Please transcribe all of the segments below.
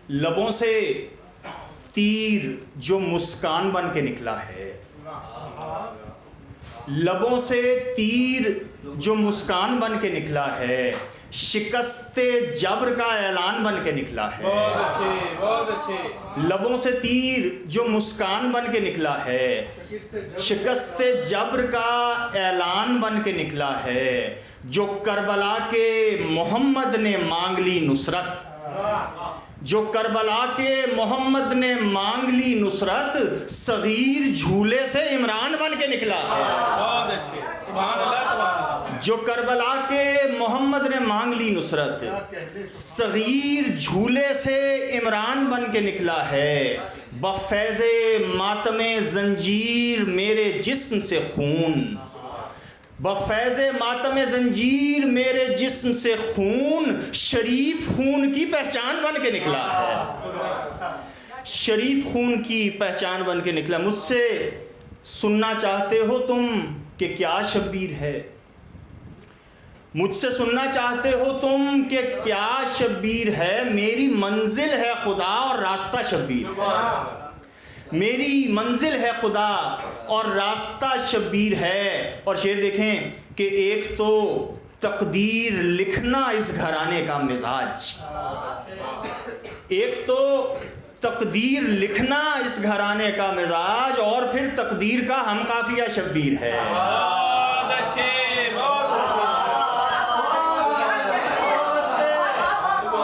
لبوں سے تیر جو مسکان بن کے نکلا ہے، لبوں سے تیر جو مسکان بن کے نکلا ہے، شکست جبر کا اعلان بن کے نکلا ہے۔ بہت اچھے۔ لبوں سے تیر جو مسکان بن کے نکلا ہے، شکست جبر کا اعلان بن کے نکلا ہے، جو کربلا کے محمد نے مانگ لی نصرت، جو کربلا کے محمد نے مانگ لی نصرت، صغیر جھولے سے عمران بن کے نکلا ہے۔ بہت اچھے، سبحان اللہ سبحان اللہ۔ جو کربلا کے محمد نے مانگ لی نصرت، صغیر جھولے سے عمران بن کے نکلا ہے، بفیض ماتم زنجیر میرے جسم سے خون، بفیض ماتم زنجیر میرے جسم سے خون، شریف خون کی پہچان بن کے نکلا ہے، شریف خون کی پہچان بن کے نکلا۔ مجھ سے سننا چاہتے ہو تم کہ کیا شبیر ہے، مجھ سے سننا چاہتے ہو تم کہ کیا شبیر ہے، میری منزل ہے خدا اور راستہ شبیر ہے، میری منزل ہے خدا اور راستہ شبیر ہے۔ اور شعر دیکھیں کہ ایک تو تقدیر لکھنا اس گھرانے کا مزاج، ایک تو تقدیر لکھنا اس گھرانے کا مزاج، اور پھر تقدیر کا ہم قافیہ شبیر ہے۔ بہت اچھے، بہت اچھے۔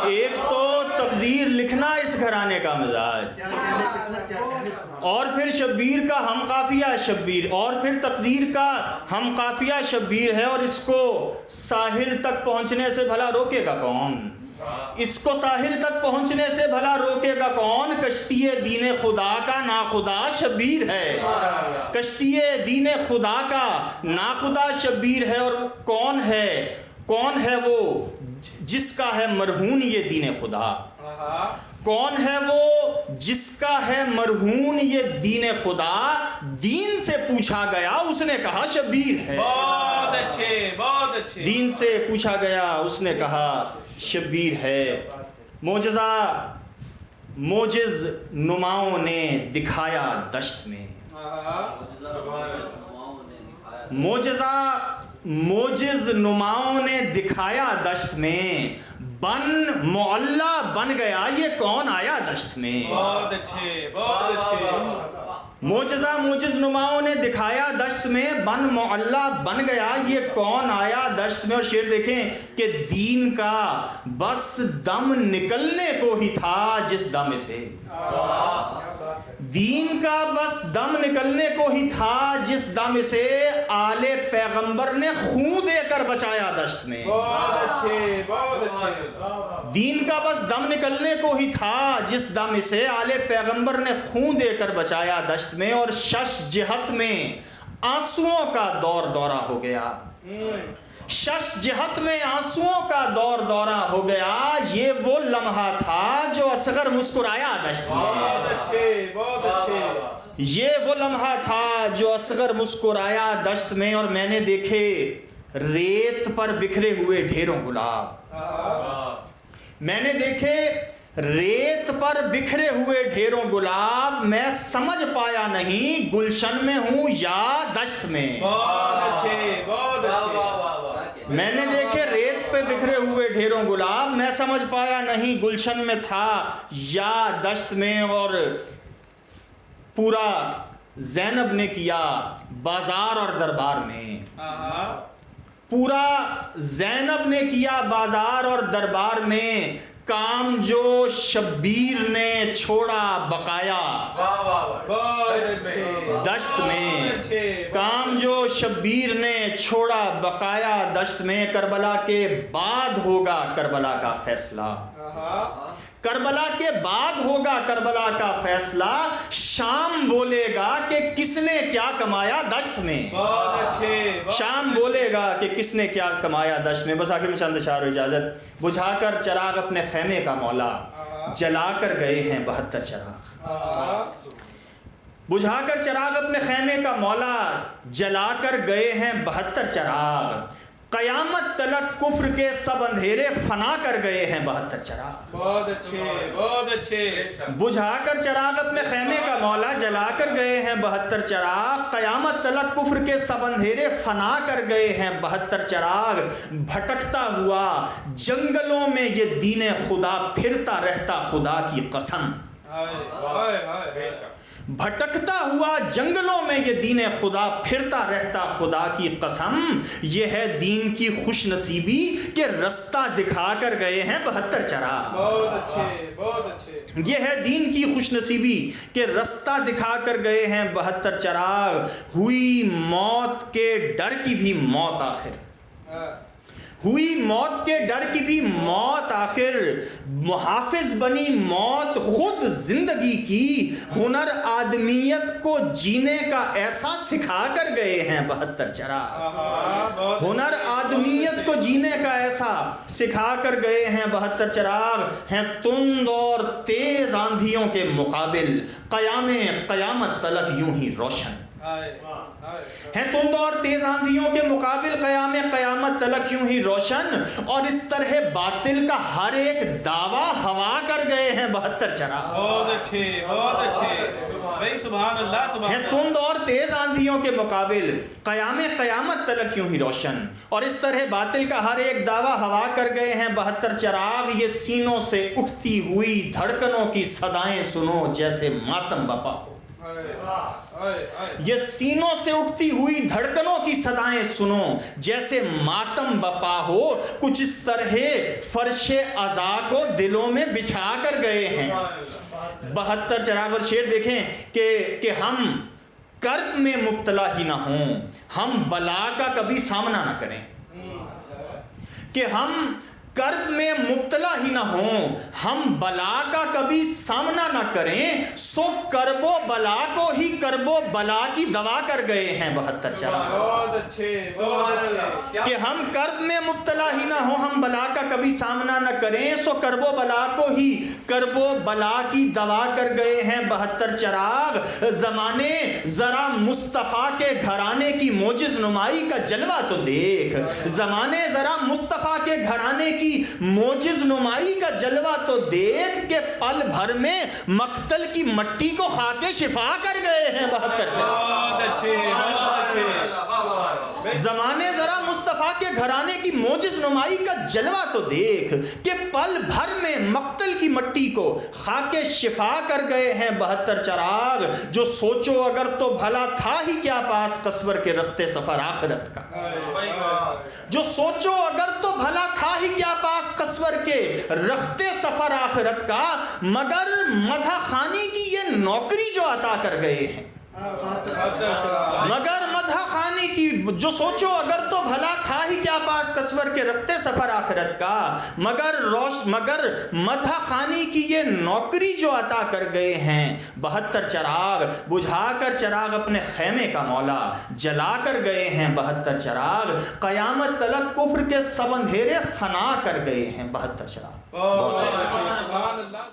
ایک تو تقدیر لکھنا اس گھرانے کا مزاج، اور پھر شبیر کا ہم قافیہ شبیر، اور پھر تقدیر کا ہم قافیہ شبیر ہے۔ اور اس کو ساحل تک پہنچنے سے بھلا روکے گا کون، اس کو ساحل تک پہنچنے سے بھلا روکے گا کون، کشتی دین خدا کا ناخدا شبیر ہے، کشتی دین خدا کا ناخدا شبیر ہے۔ اور کون ہے وہ جس کا ہے مرہون یہ دین خدا، کون ہے وہ جس کا ہے مرہون یہ دین خدا، دین سے پوچھا گیا اس نے کہا شبیر ہے۔ بہت اچھے، بہت اچھے۔ دین سے پوچھا گیا اس نے کہا شبیر ہے۔ معجزہ موجز نماؤں نے دکھایا دشت میں، معجزہ موجز نماؤں نے دکھایا دشت میں، بن معلّہ بن گیا یہ کون آیا دشت میں۔ بہت اچھے، بہت اچھے۔ معجزہ موجز نماؤں نے دکھایا دشت میں، بن معلّہ بن گیا یہ کون آیا دشت میں۔ اور شعر دیکھیں کہ دین کا بس دم نکلنے کو ہی تھا جس دم سے، دین کا بس دم نکلنے کو ہی تھا جس دم سے، آل پیغمبر نے خون دے کر بچایا دشت میں۔ بہت اچھے، بہت اچھے۔ دین کا بس دم نکلنے کو ہی تھا جس دم سے، آل پیغمبر نے خون دے کر بچایا دشت میں۔ اور شش جہت میں آنسوؤں کا دور دورہ ہو گیا، شش جہت میں آنسوؤں کا دور دورہ ہو گیا، یہ وہ لمحہ تھا جو اصغر مسکرایا دشت میں، بہت اچھے، بہت اچھے۔ یہ وہ لمحہ تھا جو اصغر مسکرایا دشت میں۔ اور میں نے دیکھے ریت پر بکھرے ہوئے ڈھیروں گلاب، میں نے دیکھے ریت پر بکھرے ہوئے ڈھیروں گلاب، میں سمجھ پایا نہیں گلشن میں ہوں یا دشت میں۔ بہت اچھے، بہت اچھے۔ میں نے دیکھے ریت پہ بکھرے ہوئے ڈھیروں گلاب، میں سمجھ پایا نہیں گلشن میں تھا یا دشت میں۔ اور پورا زینب نے کیا بازار اور دربار میں، پورا زینب نے کیا بازار اور دربار میں، کام جو شبیر نے چھوڑا بقایا دشت میں، کام جو شبیر نے چھوڑا بقایا دشت میں، کربلا کے بعد ہوگا کربلا کا فیصلہ، کربلا کے بعد ہوگا کربلا کا فیصلہ، شام بولے گا کہ کس نے کیا کمایا دشت میں، شام بولے گا کہ کس نے کیا کمایا دشت میں۔ بس آخر میں چند اشعار و اجازت۔ بجھا کر چراغ اپنے خیمے کا مولا، جلا کر گئے ہیں 72 چراغ، بجھا کر چراغ اپنے خیمے کا مولا، جلا کر گئے ہیں 72 چراغ، قیامت تلک کفر کے سب اندھیرے فنا کر گئے ہیں 72 چراغ. بہت اچھے بہت اچھے. بجھا کر چراغ اپنے خیمے کا مولا جلا کر گئے ہیں 72 چراغ. قیامت تلک کفر کے سب اندھیرے فنا کر گئے ہیں 72 چراغ. بھٹکتا ہوا جنگلوں میں یہ دین خدا پھرتا رہتا خدا کی قسم. بھٹکتا ہوا جنگلوں میں یہ دین خدا پھرتا رہتا خدا کی قسم. یہ ہے دین کی خوش نصیبی کہ رستہ دکھا کر گئے ہیں 72 چراغ. بہت اچھے بہت اچھے. یہ ہے دین کی خوش نصیبی کہ رستہ دکھا کر گئے ہیں 72 چراغ. ہوئی موت کے ڈر کی بھی موت آخر. ہوئی موت کے ڈر کی بھی موت آخر. محافظ بنی موت خود زندگی کی. ہنر آدمیت کو جینے کا ایسا سکھا کر گئے ہیں 72 چراغ. ہنر آدمیت کو جینے کا ایسا سکھا کر گئے ہیں 72 چراغ. ہیں تند اور تیز آندھیوں کے مقابل قیامت تلک یوں ہی روشن. ہیں تند اور تیز آندھیوں کے مقابل قیامت تلک یوں ہی روشن. اور اس طرح باطل کا ہر ایک دعویٰ ہوا کر گئے ہیں 72 چراغ. بہت اچھے بہت اچھے بھائی. سبحان اللہ سبحان ہیں اللہ. تند اور تیز آندھیوں کے مقابل قیامت تلک یوں ہی روشن. اور اس طرح باطل کا ہر ایک دعویٰ ہوا کر گئے ہیں 72 چراغ. یہ سینوں سے اٹھتی ہوئی دھڑکنوں کی صدائیں سنو جیسے ماتم بپا ہو. یہ سینوں سے اٹھتی ہوئی دھڑکنوں کی صدائیں سنو جیسے ماتم بپا ہو. کچھ اس طرح فرش عزا کو دلوں میں بچھا کر گئے ہیں 72 چراغ. اور شعر دیکھیں کہ ہم کرب میں مبتلا ہی نہ ہوں, ہم بلا کا کبھی سامنا نہ کریں. کہ ہم کرب میں مبتلا ہی نہ ہوں, ہم بلا کا کبھی سامنا نہ کریں. سو کرب و بلا کو ہی کرب و بلا کی دوا کر گئے ہیں 72 چراغ. بہت اچھے بہت اچھے. کہ ہم کرب میں مبتلا ہی نہ ہوں, ہم بلا کا کبھی سامنا نہ کریں. سو کرب و بلا کو ہی کرب و بلا کی دوا کر گئے ہیں 72 چراغ. زمانے ذرا مصطفیٰ کے گھرانے کی موجز نمائی کا جلوہ تو دیکھ. زمانے ذرا مصطفیٰ کے گھرانے کی موجز نمائی کا جلوہ تو دیکھ. کہ پل بھر میں مقتل کی مٹی کو خاک شفا کر گئے ہیں 72 چراغ. بہت اچھے بہت اچھے. زمانے ذرا مصطفیٰ کے گھرانے کی موجز نمائی کا جلوہ تو دیکھ. کہ پل بھر میں مقتل کی مٹی کو خاک شفا کر گئے ہیں 72 چراغ. جو سوچو اگر تو بھلا تھا ہی کیا پاس قصور کے رختے سفر آخرت کا. جو سوچو اگر تو بھلا تھا ہی کیا پاس قصور کے رختے سفر آخرت کا. مگر مدح خانی کی یہ نوکری جو عطا کر گئے ہیں. مگر مدح خانی کی جو سوچو اگر تو بھلا تھا ہی کیا پاس قصور کے رختے سفر آخرت کا. مگر مدح خانی کی یہ نوکری جو عطا کر گئے ہیں 72 چراغ. بجھا کر چراغ اپنے خیمے کا مولا جلا کر گئے ہیں 72 چراغ. قیامت تلک کفر کے سب اندھیرے فنا کر گئے ہیں 72 چراغ. سبحان اللہ.